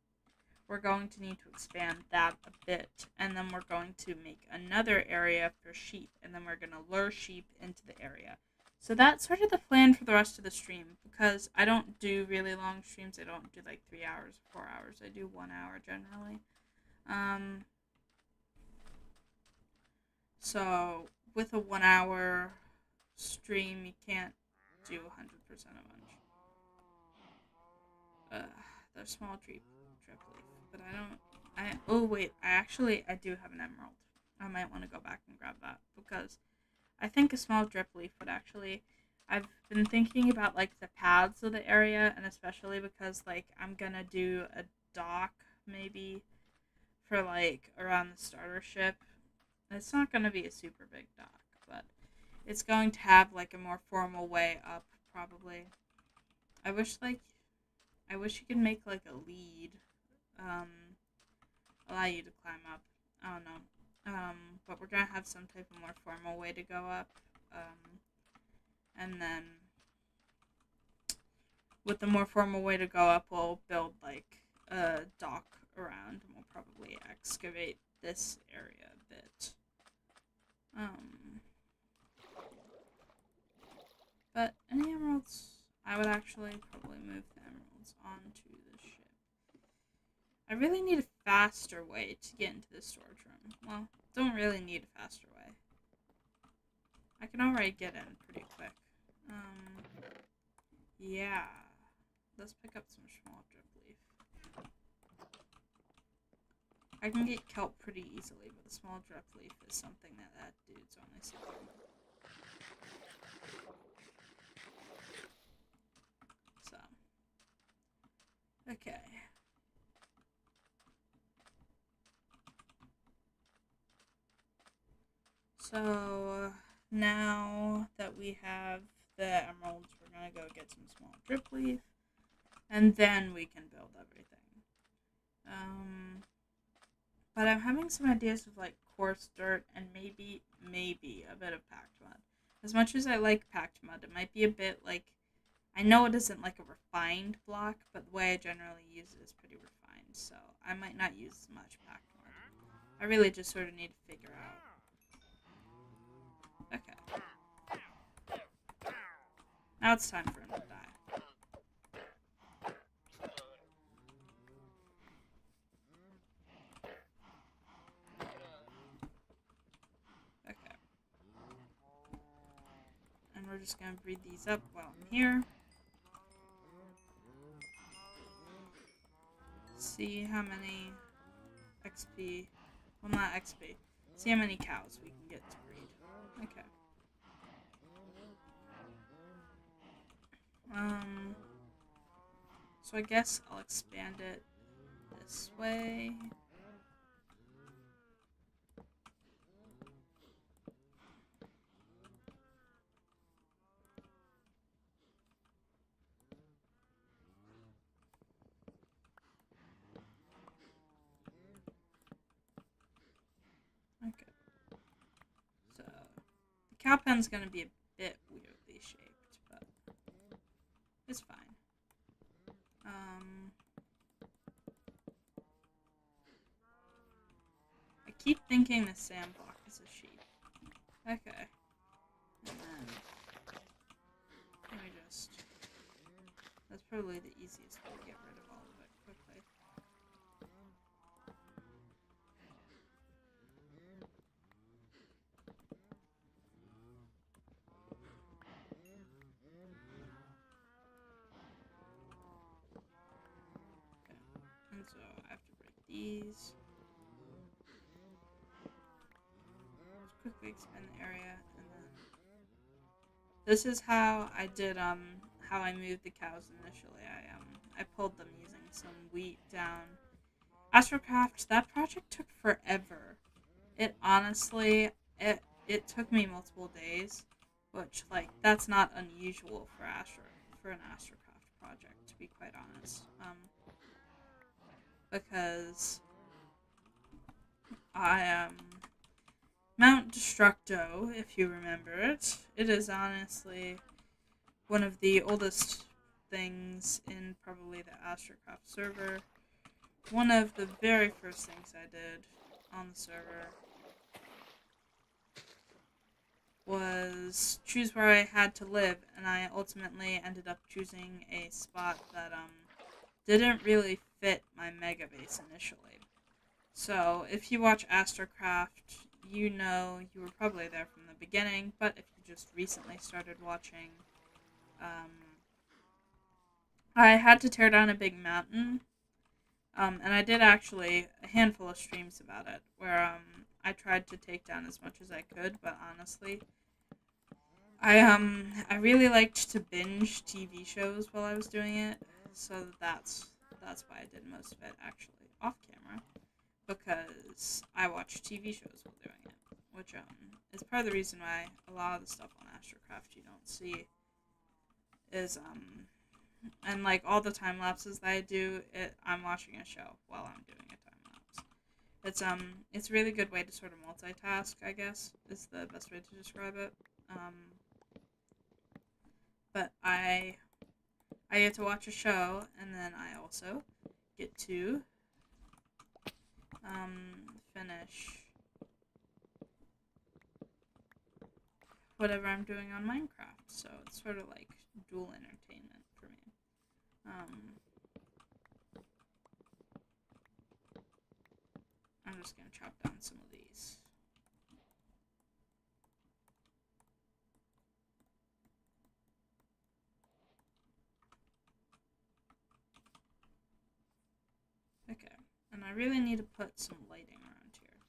we're going to need to expand that a bit, and then we're going to make another area for sheep, and then we're gonna lure sheep into the area. So that's sort of the plan for the rest of the stream, because I don't do really long streams. I don't do like 3 hours, 4 hours. I do 1 hour generally. So with a 1 hour stream, you can't do 100% of bunch. They're small drip leaf, but oh wait, I do have an emerald. I might want to go back and grab that because I think a small drip leaf would actually. I've been thinking about like the paths of the area, and especially because like I'm gonna do a dock maybe for like around the starter ship. It's not gonna be a super big dock, but it's going to have like a more formal way up probably. I wish you could make like a lead, allow you to climb up. I don't know. But we're gonna have some type of more formal way to go up. And then with the more formal way to go up, we'll build like a dock around, and we'll probably excavate this area a bit. But any emeralds, I would actually probably move the emeralds onto the ship. I really need a faster way to get into the storage room. Well, don't really need a faster way. I can already get in pretty quick. Yeah. Let's pick up some small drip leaf. I can get kelp pretty easily, but the small drip leaf is something that dude's only selling. So. Okay. So, now that we have the emeralds, we're gonna go get some small drip leaf, and then we can build everything. But I'm having some ideas of like coarse dirt and maybe a bit of packed mud. As much as I like packed mud, it might be a bit like, I know it isn't like a refined block, but the way I generally use it is pretty refined, so I might not use as much packed mud. I really just sort of need to figure out. Okay. Now it's time for him to die. Okay. And we're just gonna breed these up while I'm here. See how many XP. Well, not XP. See how many cows we can get to breed. Okay. So I guess I'll expand it this way. Okay. So the cow pen's gonna be a bit weirdly shaped, but it's fine. I keep thinking the sand block is a sheep. Okay. And then let me just. That's probably the easiest way to get rid of all of it quickly. Okay. And so I have to break these. Just quickly expand the area, and then this is how I did how I moved the cows initially. I pulled them using some wheat down. Astrocraft, that project took forever. It honestly it took me multiple days, which like that's not unusual for an Astrocraft project, to be quite honest. Because I Mount Destructo, if you remember it. It is honestly one of the oldest things in probably the Astrocraft server. One of the very first things I did on the server was choose where I had to live, and I ultimately ended up choosing a spot that didn't really fit my mega base initially. So if you watch Astrocraft, you know you were probably there from the beginning, but if you just recently started watching, um, I had to tear down a big mountain, and I did actually a handful of streams about it, where I tried to take down as much as I could, but honestly, I really liked to binge TV shows while I was doing it, so that's why I did most of it actually off camera, because I watch TV shows while doing it, which is part of the reason why a lot of the stuff on Astrocraft you don't see is and like all the time lapses that I do, I'm watching a show while I'm doing a time lapse. It's a really good way to sort of multitask, I guess, is the best way to describe it. But I get to watch a show, and then I also get to finish whatever I'm doing on Minecraft. So it's sort of like dual entertainment for me. I'm just gonna chop down some of these. Okay, and I really need to put some lighting around here.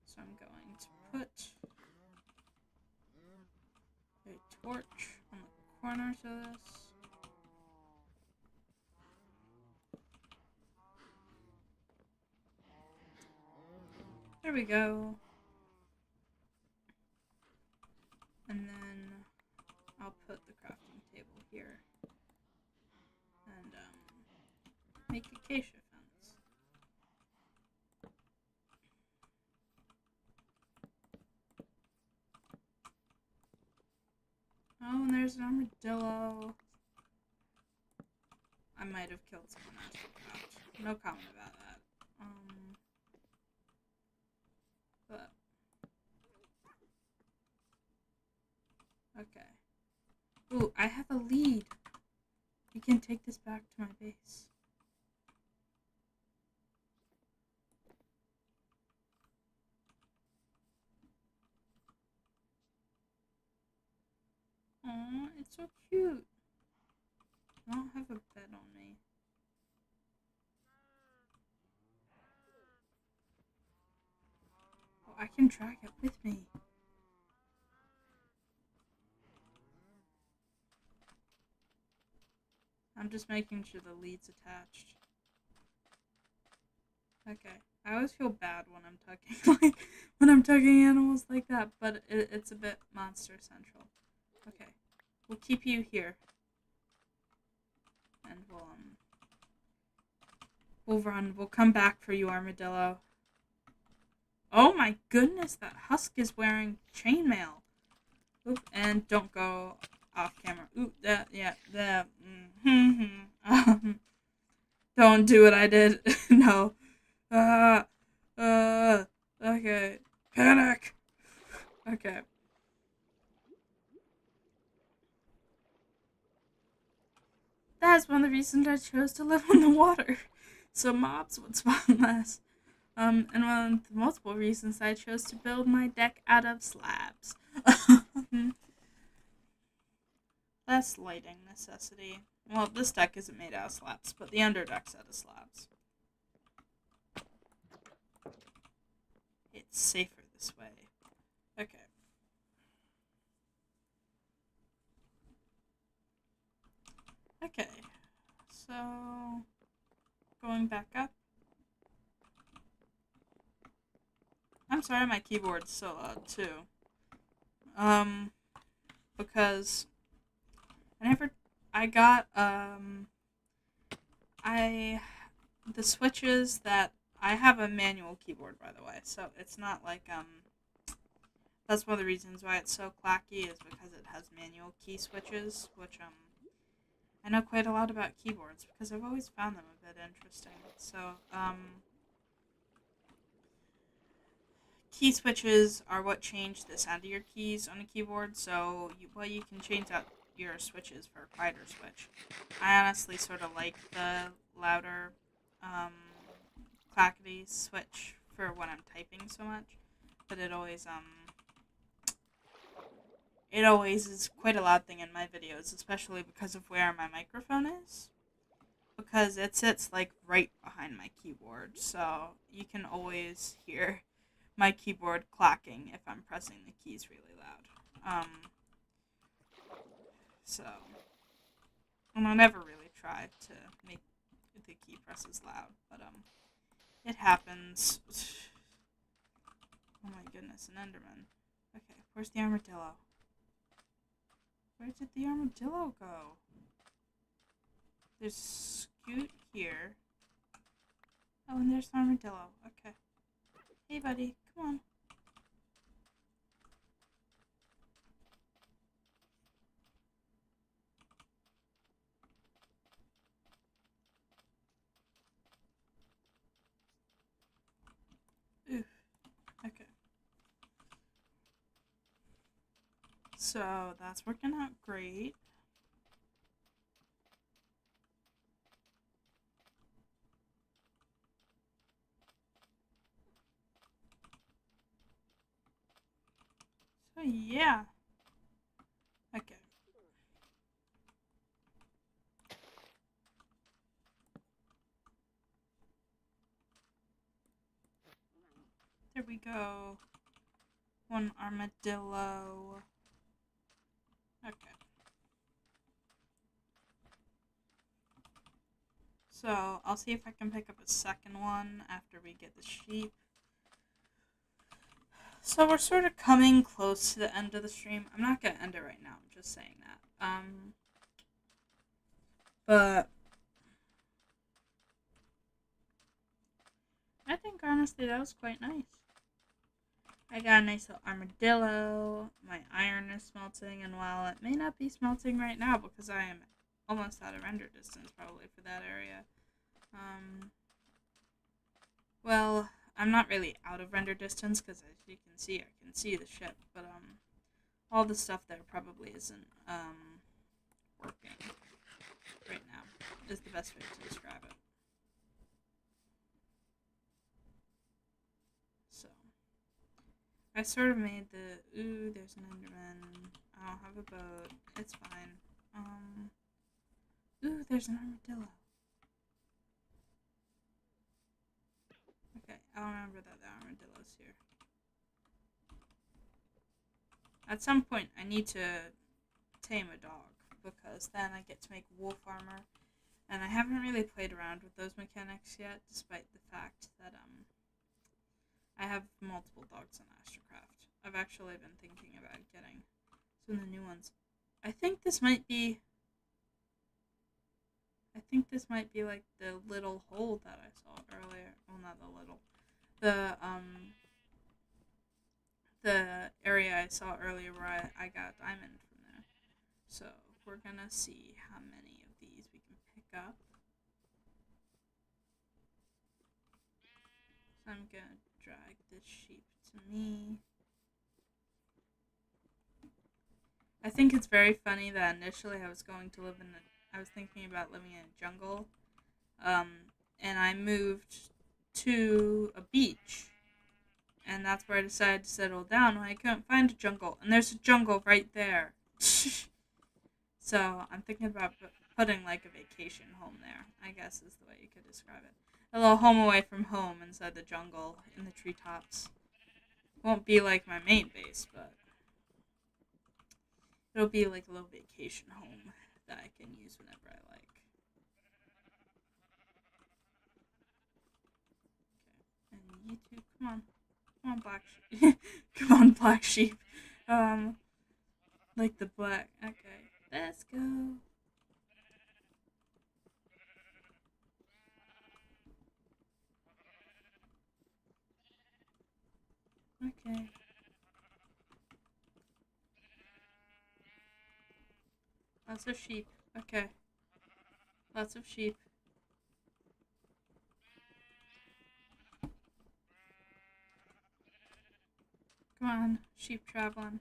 So I'm going to put a torch on the corners of this. There we go. And then I'll put the crafting table here. And make acacia fence. Oh, and there's an armadillo. I might have killed someone else. No comment about that. But okay. Ooh, I have a lead. We can take this back to my base. Aw, it's so cute. I don't have a bed on me. Oh, I can drag it with me. I'm just making sure the lead's attached. Okay. I always feel bad when I'm tugging like when I'm tugging animals like that, but it's a bit monster central. Okay. We'll keep you here. And we'll run. We'll come back for you, armadillo. Oh my goodness, that husk is wearing chainmail. Oop, and don't go off camera. Oop, that, yeah, that. Don't do what I did. No. Okay. Panic. Okay. That's one of the reasons I chose to live on the water. So mobs would spawn less. And one of the multiple reasons I chose to build my deck out of slabs. Less lighting necessity. Well, this deck isn't made out of slabs, but the underdeck's out of slabs. It's safer this way. Okay. Okay. So, going back up. I'm sorry, my keyboard's so loud too. Because I got the switches that I have a manual keyboard, by the way, so it's not like that's one of the reasons why it's so clacky is because it has manual key switches, which I know quite a lot about keyboards because I've always found them a bit interesting. So key switches are what change the sound of your keys on a keyboard. So you can change out your switches for a quieter switch. I honestly sort of like the louder clackety switch for when I'm typing so much, but it always is quite a loud thing in my videos, especially because of where my microphone is. Because it sits like right behind my keyboard, so you can always hear my keyboard clacking if I'm pressing the keys really loud. So, and I never really try to make the key presses loud, but it happens. Oh my goodness, an Enderman. Okay, where's the armadillo? Where did the armadillo go? There's Scoot here. Oh, and there's the armadillo. Okay. Hey, buddy, come on. Oof. Okay. So that's working out great. So yeah. Okay. There we go. One armadillo. Okay. So I'll see if I can pick up a second one after we get the sheep. So we're sort of coming close to the end of the stream. I'm not gonna end it right now. I'm just saying that. But I think honestly that was quite nice. I got a nice little armadillo. My iron is smelting, and while it may not be smelting right now because I am almost out of render distance probably for that area. Well, I'm not really out of render distance because as you can see, I can see the ship, but all the stuff there probably isn't working right now. Is the best way to describe it. So I sort of made the ooh, there's an Enderman. I don't have a boat. It's fine. Ooh, there's an armadillo. Okay, I'll remember that the armadillo's here. At some point, I need to tame a dog because then I get to make wolf armor, and I haven't really played around with those mechanics yet, despite the fact that I have multiple dogs on Streamcraft. I've actually been thinking about getting some of the new ones. I think this might be like the little hole that I saw earlier. Well, not the little. The area I saw earlier where I got a diamond from there. So we're gonna see how many of these we can pick up. So I'm gonna drag this sheep to me. I think it's very funny that initially I was thinking about living in a jungle, and I moved to a beach, and that's where I decided to settle down when I couldn't find a jungle, and there's a jungle right there. So I'm thinking about putting like a vacation home there, I guess is the way you could describe it. A little home away from home inside the jungle in the treetops. Won't be like my main base, but it'll be like a little vacation home that I can use whenever I like. Okay. And you two, come on, black sheep. Come on, black sheep. Like the black. Okay, let's go. Okay. Lots of sheep. Okay. Lots of sheep. Come on, sheep traveling.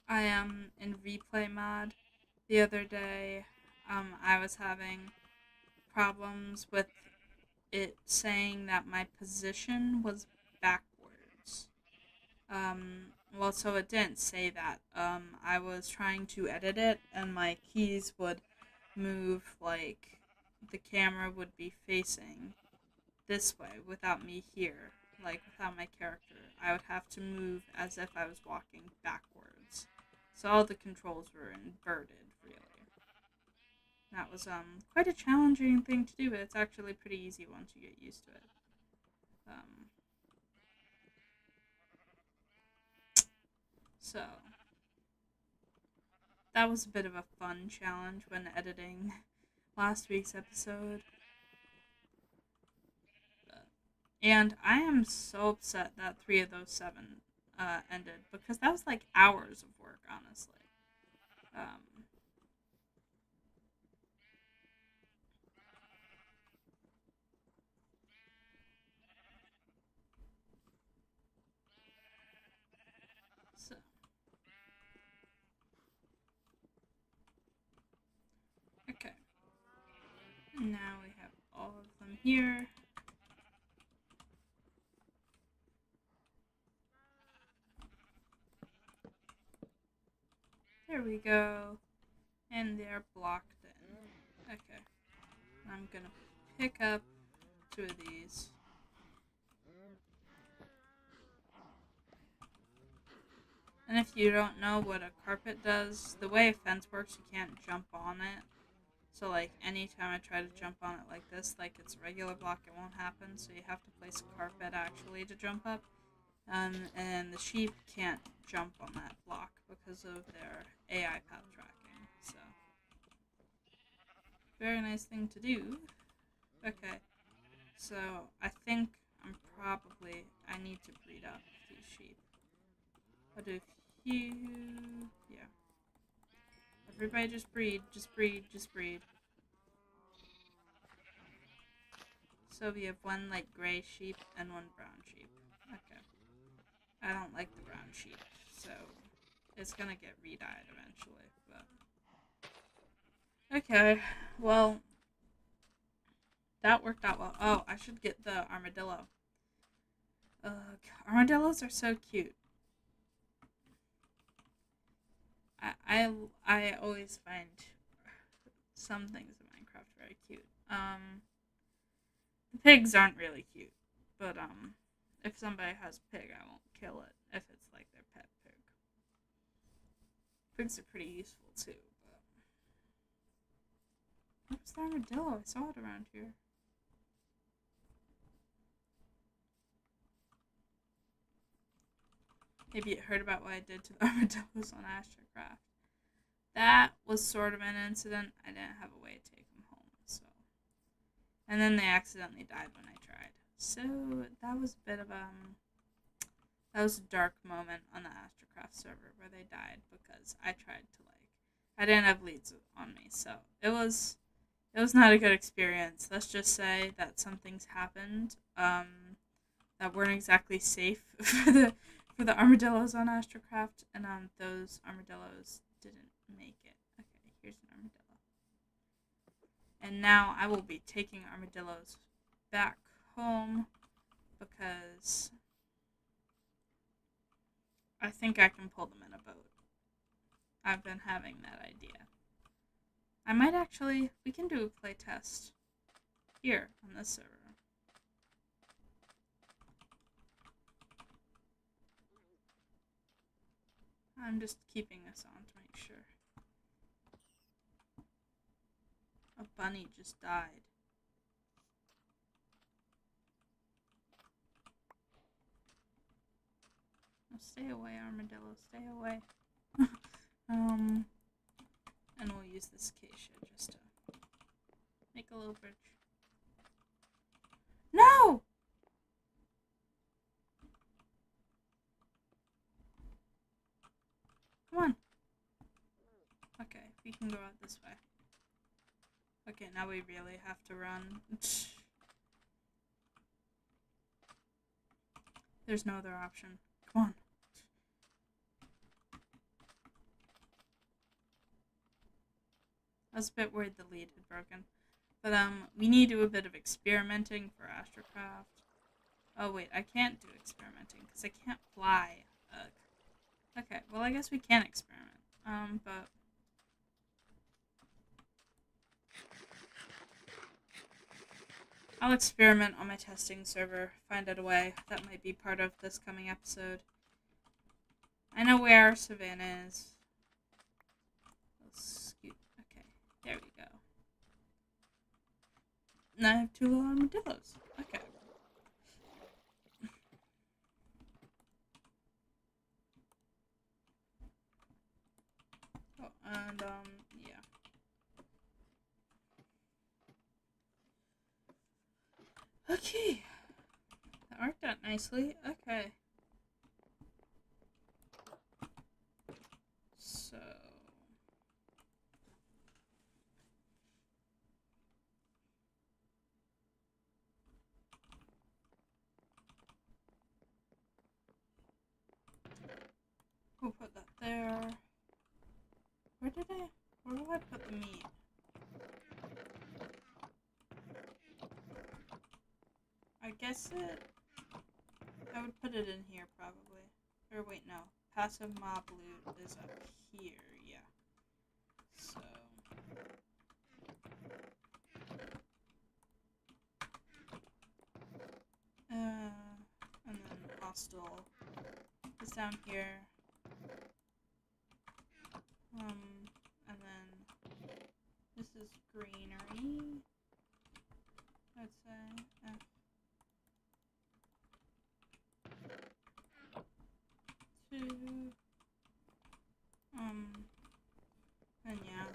I am in replay mod. The other day, I was having problems with it saying that my position was backwards. Well, so it didn't say that. I was trying to edit it, and my keys would move like the camera would be facing this way without me here, like without my character. I would have to move as if I was walking backwards. So all the controls were inverted, really. That was quite a challenging thing to do, but it's actually pretty easy once you get used to it. Um, so that was a bit of a fun challenge when editing last week's episode. And I am so upset that 3 of those 7 ended, because that was like hours of work, honestly. Um, so, okay. Now we have all of them here. There we go. And they're blocked in. Okay. I'm gonna pick up 2 of these. And if you don't know what a carpet does, the way a fence works, you can't jump on it. So, like, anytime I try to jump on it like this, like it's a regular block, it won't happen. So you have to place a carpet, actually, to jump up. And the sheep can't jump on that block because of their AI path tracking. So, very nice thing to do. Okay, so I think I need to breed up these sheep. I'll do a few, yeah. Everybody just breed, just breed, just breed. So we have 1 like gray sheep and 1 brown sheep. Okay. I don't like the brown sheep, so it's gonna get re-dyed eventually, but okay, well, that worked out well. Oh, I should get the armadillo. Armadillos are so cute. I always find some things in Minecraft very cute. The pigs aren't really cute, but if somebody has a pig, I won't kill it if it's like their pet pig. Pigs are pretty useful too. But where's the armadillo? I saw it around here. Maybe it heard about what I did to the armadillos on Streamcraft. That was sort of an incident. I didn't have a way to take them home, so. And then they accidentally died when I tried. So that was a bit of that was a dark moment on the Astrocraft server where they died because I tried to I didn't have leads on me, so it was not a good experience. Let's just say that some things happened that weren't exactly safe for the armadillos on Astrocraft, and those armadillos didn't make it. Okay, here's an armadillo. And now I will be taking armadillos back home because I think I can pull them in a boat. I've been having that idea. I might actually, we can do a playtest here on this server. I'm just keeping this on to make sure. A bunny just died. Oh, stay away, armadillo. Stay away. And we'll use this acacia just to make a little bridge. No! Come on. Okay, we can go out this way. Okay, now we really have to run. There's no other option. Come on. I was a bit worried the lead had broken. But, we need to do a bit of experimenting for Streamcraft. Oh, wait, I can't do experimenting because I can't fly. Ugh. Okay, well, I guess we can experiment. But... I'll experiment on my testing server, find out a way. That might be part of this coming episode. I know where our savannah is. Let's scoot. Okay, there we go. Now I have 2 little armadillos. Okay. Oh, and, yeah. Okay. That worked out nicely. Okay. So... we'll put that there. Where do I put the meat? I guess I would put it in here probably. Or wait, no. Passive mob loot is up here, yeah. So... and then hostile is down here. And then this is greenery, I'd say. Two. And yeah.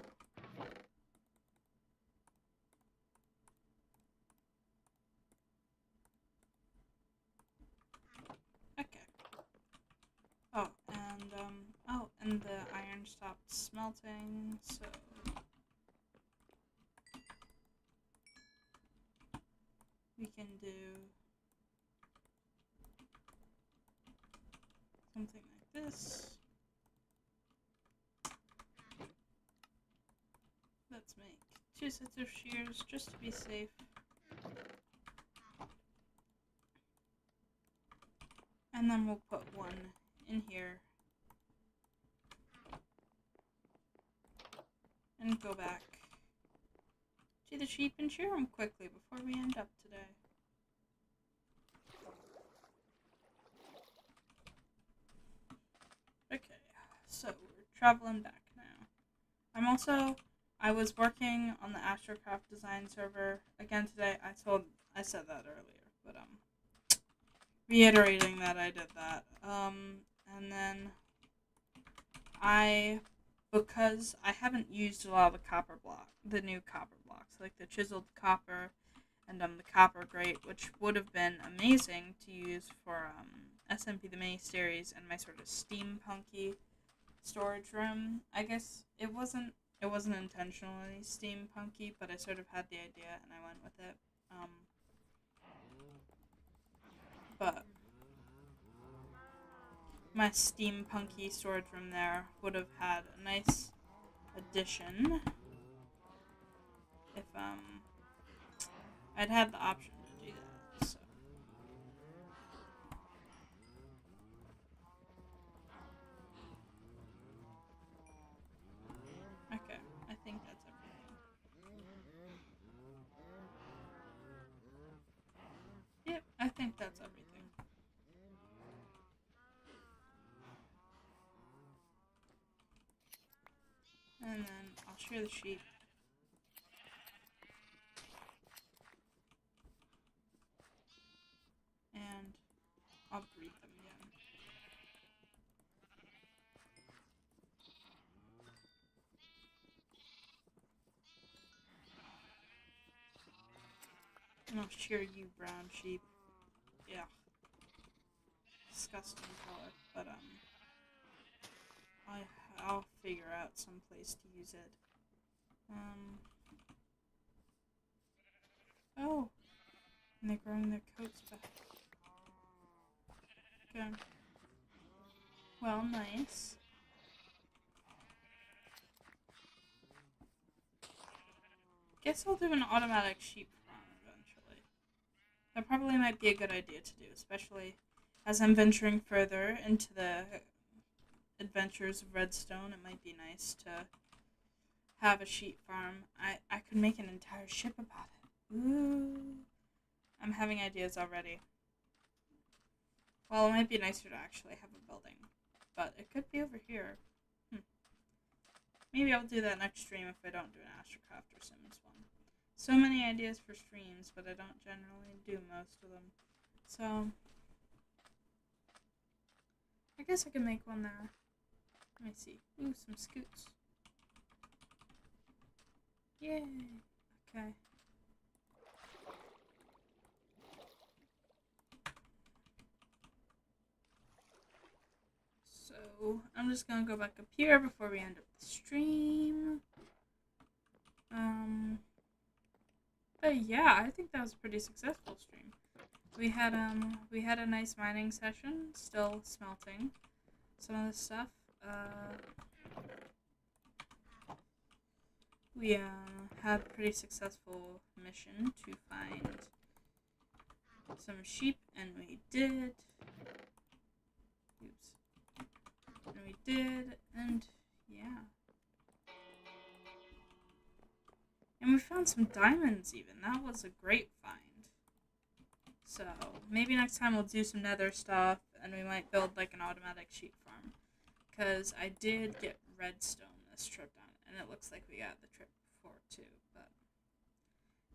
Okay. Oh, and the iron stopped smelting, so we can do something like this. Let's make 2 sets of shears just to be safe. And then we'll put 1 in here. And go back to the sheep and shear them quickly before we end up today. Okay, so we're traveling back now. I was working on the Streamcraft design server again today. I said that earlier, but reiterating that I did that. And then because I haven't used a lot of the new copper blocks, like the chiseled copper and the copper grate, which would have been amazing to use for SMP the mini series and my sort of steampunky storage room. I guess it wasn't intentionally steampunky, but I sort of had the idea and I went with it. But my steampunky storage room there would have had a nice addition if I'd had the option to do that. So. Okay, I think that's everything. Yep, I think that's everything. And then I'll shear the sheep. And I'll breed them again. Oh, shear you, brown sheep. Yeah. Disgusting color, but I'll figure out some place to use it. Oh, and they're growing their coats back. Okay. Well, nice. Guess I'll do an automatic sheep farm eventually. That probably might be a good idea to do, especially as I'm venturing further into the adventures of Redstone. It might be nice to have a sheep farm. I could make an entire ship about it. Ooh. I'm having ideas already. Well, it might be nicer to actually have a building. But it could be over here. Maybe I'll do that next stream if I don't do an Astrocraft or Sims one. So many ideas for streams, but I don't generally do most of them. So, I guess I can make one there. Let me see. Ooh, some scoots. Yay. Okay. So, I'm just gonna go back up here before we end up the stream. But yeah, I think that was a pretty successful stream. We had a nice mining session, still smelting some of the stuff. We had a pretty successful mission to find some sheep, and we did. Oops. And we did, and yeah. And we found some diamonds even. That was a great find. So, maybe next time we'll do some nether stuff, and we might build like an automatic sheep farm. Because I did get redstone this trip down, and it looks like we got the trip before too. But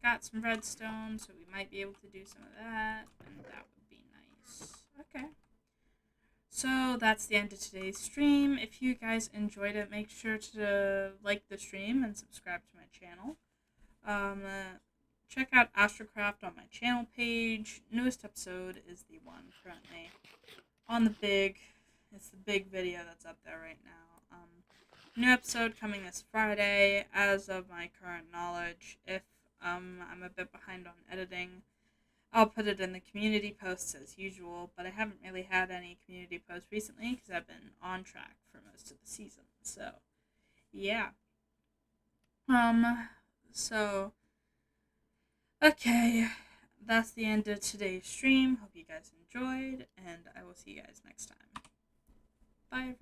got some redstone, so we might be able to do some of that, and that would be nice. Okay. So that's the end of today's stream. If you guys enjoyed it, make sure to like the stream and subscribe to my channel. Check out Astrocraft on my channel page. Newest episode is the one currently on the big. It's the big video that's up there right now. New episode coming this Friday. As of my current knowledge, if I'm a bit behind on editing, I'll put it in the community posts as usual, but I haven't really had any community posts recently because I've been on track for most of the season. So, yeah. So, okay, that's the end of today's stream. Hope you guys enjoyed, and I will see you guys next time. Bye, everyone.